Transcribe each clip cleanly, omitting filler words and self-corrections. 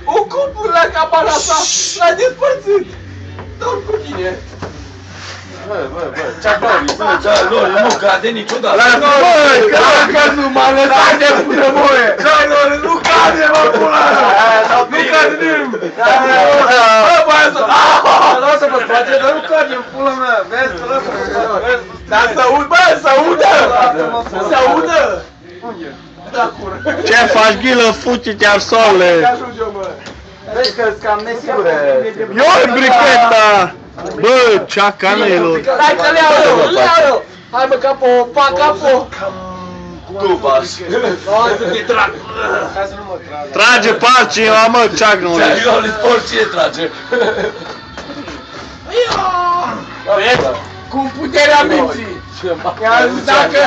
O cupură la cabana sa, l-a despărțit! Dorm cu tine! Bă, Chuck Norris, nu cade niciodată! Că nu m-a lăsat de până voie! Chuck Norris, nu cade, mă, pula! Nu cade nimeni! Bă, băia să... Lasă-mă, frate, dar nu cade în pula mea! Vezi, lasă-mă, Dar să aud, bă, să audă! Să audă! Da, cură! Ce faci, ghilă, fuci-te arsole? Ajunge, mă! Vezi că-s cam nesigure! Ioi, bricheta! Bă, cea canelor! Hai că le iau eu! Hai mă, capo, pa, capo! Tu bași! Hai să te trag! Trage parcina, mă, Chuck Norris! Chuck Norris, oricine trage! Vezi? Cu puterea minții! I-am zis dacă...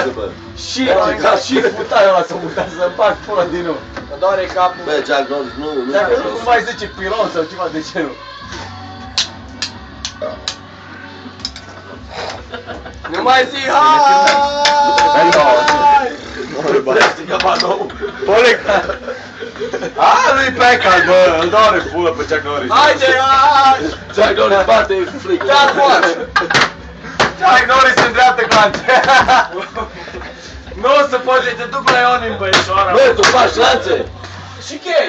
Și futai ăla să muta să-mi fac pula din nou! Mă doare capul! Bă, Chuck Norris, nu... Dacă nu mai zice pilon sau ceva de genul! Nu mai zi hai! Polec! Nu-i pecal, bă! Îl doare pula pe Chuck Norris! Haide, hai! Chuck Norris bate flic! Da, foaș! Chuck Norris îndreaptă clanțe! Nu o să poți să te duc la Ionin, băieșoara! Bă, tu faci lanțe! Și chei!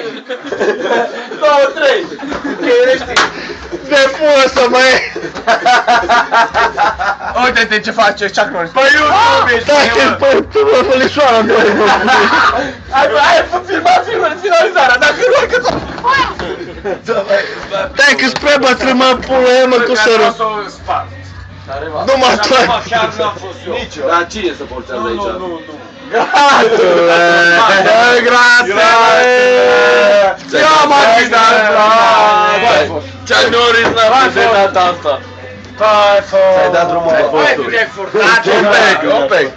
2, 3! Cheile știi! De pulă să mă iei! Uite-te ce face Chuck Norris! Păi YouTube ești, Dă-te-l pe tu, mă, fălișoara, mă! Hai filmat finalizarea, dacă nu ai cât o... Dai că spre bătrân, mă, pulă, e, mă, cu sărul! Nu mă atrag! Chiar nu am fost eu! Nici eu! Dar cine se forțează aici? Nu! Gratule! Gratule! Ia machina! Chuck Norris l-a prezentat asta! Ți-ai dat drumul pe postul! Un pec!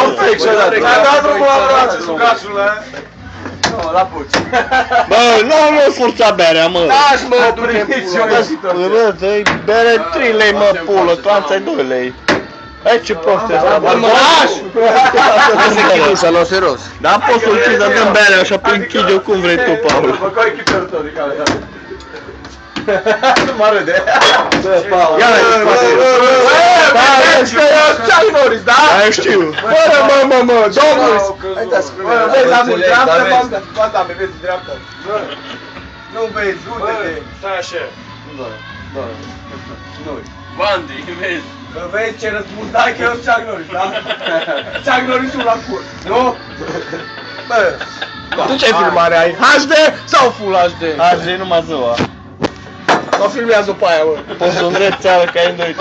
Un pec și-a dat! Ți-ai dat drumul la brațe, sugașule! Nu, la puci! Bă, nu furța berea, mă! Lași mă, du-te Bă, dă-i bere 3 lei, mă, pulă, clanța-i 2 lei! Hai ce prost e asta, bă! Mă lași! Hai să închid ușa, l-o serios! Da, poți să-l închizi, dar dă-mi berea așa pe închide-o cum vrei tu, Paul! Bă, cu echiperul tău de care, nu mă râde! Bă, Paul! Ia le Vezi că eu Chuck Norris, da? Da, eu știu! Bă, mă, domnul! Bă, vezi, am în dreaptă, Banda, me vezi în dreapta. nu vezi, unde-te? Stai așa. Nu. Bandi, vezi? Că vezi ce răspuns dai că eu sunt Chuck Norris, da? Chuck Norris-ul la cur, nu? Bă, tu ce filmare ai? HD sau Full HD? Azi e numai ziua! Mă filmează după aia, mă. Poți să îndrept țeală ca ai doi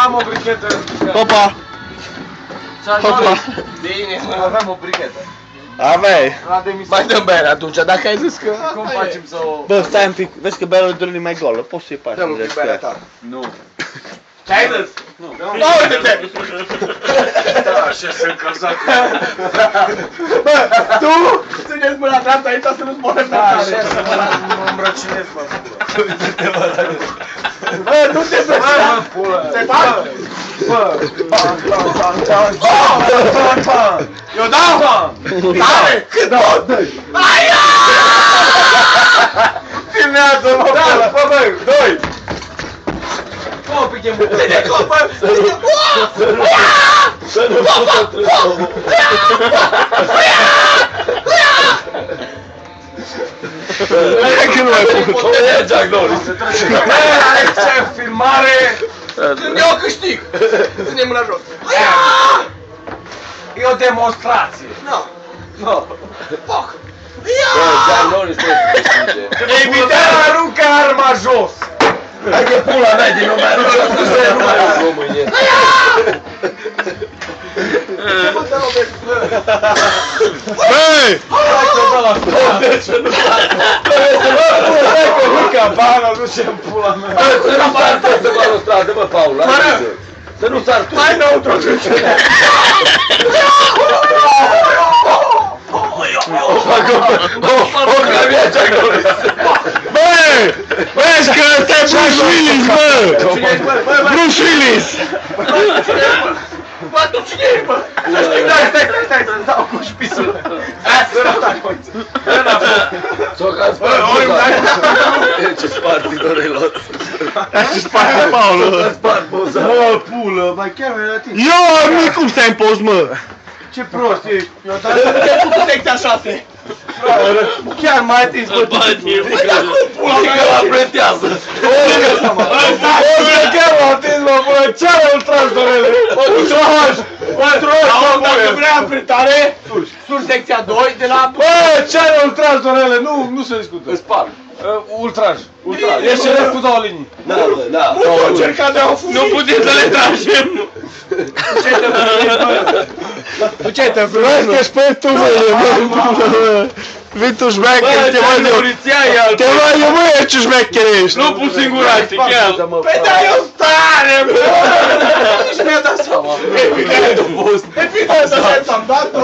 Am o brichetă. Hopa! Hopa! Bine, mă. Aveam o brichetă. Aveai! Mai dăm bere atunci, dacă ai zis că... Cum facem să o... Bă, stai un pic, vezi că berea lui Dorli mai goală, poți să-i pași Dă-mi un pic berea ta. Nu. Ce ai zis? Nu. Ia uite-te! Da, așa se încălzat. Bă, tu țineți mâna dreapta aici să nu-ți moare pe Da, tare. așa să mă îmbrăcinez, mă. Bă, nu te Bă, îmbrăcina! mă, pulă. Se fac! Bă, Eu dau! Tare! Cât tot! Aia! filmează, mă, Da, pulă. bă, bă, doi! Mă, piche, mă. Ține copă! Ține! Să nu mă Hai că nu mai pot! E Chuck Norris. Aici e filmare! Când eu câștig! Ține mâna jos! E o demonstrație. Nu! Nu. Foc! Bă, Chuck Norris trebuie să câștige. Evitarea aruncă arma jos! Hai că pula mea din lumea nu știu cum să nu mai eu mâine. Băi! Hai că dă la pula. Hai că urcă bana, nu ce-n pula mea. Bă, să nu sar să mă stradă, bă, Paul. Să nu sar tu. Hai înăuntru! O cămia Chuck Norris. Băi! Vezi că ăsta e Bruce Willis, bă! Bruce Willis! Bă, tu cine ești, bă? Stai, să-mi dau cu șpițul! Hai, să-mi dau! So ca spart buza. Ce sparti Dorelor. Ce spate Paolo. Spart buza. Mă, pulă, mai chiar mi-ai dat timp. Eu, nu cum stai în post, mă? Ce prost ești. Eu dar să te cu secția 6. Chiar mai atins, bă, Pula mea la pretează. chiar m-a atins, mă, bă, ce-a tras, Dorele? Bă, dacă vrea apretare, sur secția 2 de la... Bă, ce-a ultras, Dorele? Nu se discută. Sparg. Ultraj. Ești celeb cu 2 linii. Da, bă, da. Nu încerca de a fugi. Nu putem să le tragem! Ce te Vezi că ești pe tu, mă, vii tu șmecher, te mai de... poliția e al... Te mai de mâie ce șmecher ești. Nu pun singurate, chiar! Păi da, eu stare, bă! Nici mi-a dat seama. Evident a fost. Evident, am dat-o.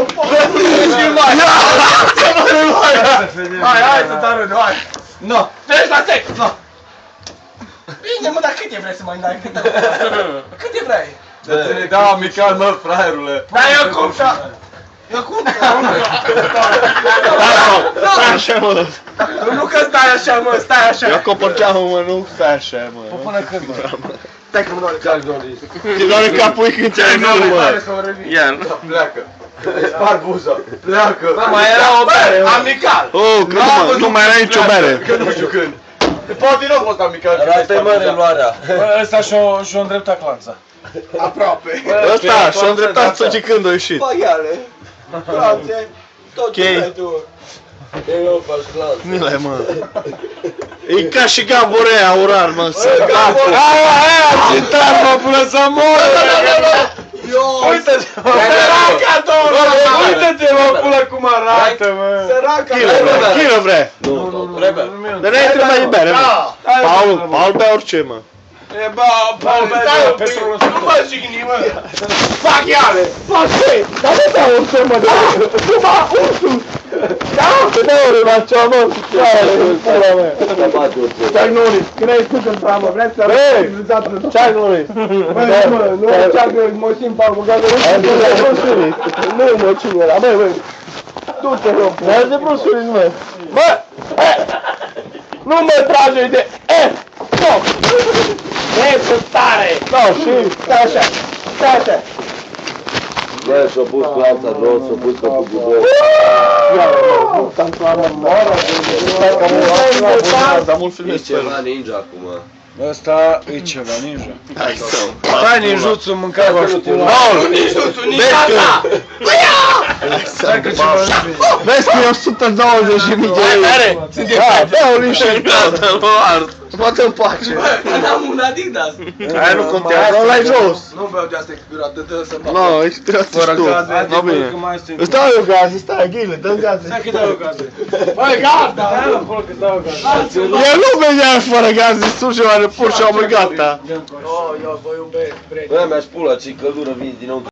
Hai să te arăt, hai. No. Treci la sec. No. Bine, mă, dar câte vrei să mai dai? Câte vrei? Da, Mical, mă, fraierule. Da, eu cum să... Eu cum să... Stai așa, mă. Nu că stai așa, mă, stai așa. Eu comporteam, mă, nu stai așa, mă. Până când, mă? Stai că mă doare capul. Te doare capul când ți-ai gând, mă. Ia, Pleacă. Spart buza. Pleacă. Mai era o bere, amical. Oh, că nu mai era nicio bere. Că nu știu când. Poate nu a fost amical. Arată-i mă reluarea. Ăsta și-o îndreptat clanța. Aproape. Ăsta și-a îndreptat să când a ieșit. Paghiale. Clanțe. Tot ce Ok. vrei tu. Eu faci clanță. Nu le, mă. E ca și Gamborea, urar, mă, să Gamborea. Aia, țitar, mă, până să moră. Uite-te, mă. Săraca, domnule. Uite-te, mă, pula cum arată, mă. Săraca. Chilo vrea. Nu, trebuie. Dar n-ai trebuie de bere, mă. Paul bea orice, mă. E, bă, stai un pic. Nu mă jigni, mă. Paghiale. Fac ce? Dar nu dau orice, mă. Nu mă, ursul. Da? Că de ori la cea, mă, pula mea. Ceagnuri, crezi tu când tramă, vrei să Băi, Ceagnuri. Băi, mă, nu ceagnuri, mă simt pe băgată, nu mă, cine era, băi, băi. Du-te, mă, N-ai de brusuri, mă. bă, nu mă trage de, stop, e tare, Da, și... stai așa, stai așa. Bă, și-a pus clanța jos, s-a pus pe bubul. Dar mult filme E ceva ninja acum. Ăsta e ceva ninja. Hai să... Stai ninjutsu, mâncava și pula. Paul! Ninjutsu, Vezi ninja că... ta! Stai că vezi că e 120.000 de euro. Suntem Da, bea o lișă în tot. Gata-l ard! Poate în pace. N-am un Adidas. Aia nu contează, ăla e jos. Nu beau de asta expirat, dă să bag. Nu, expirat Fără tu. gaze, Nu bine. Îți dau eu gaze, stai, ghile, dă-mi gaze. Stai că dau eu gaze. Băi, gata! Stai mă, acolo că dau eu gaze. El nu venea fără gaze, surge oare pur și omul gata. Eu vă iubesc, prieteni. Bă, mi-aș pula, ce căldură vine dinăuntru.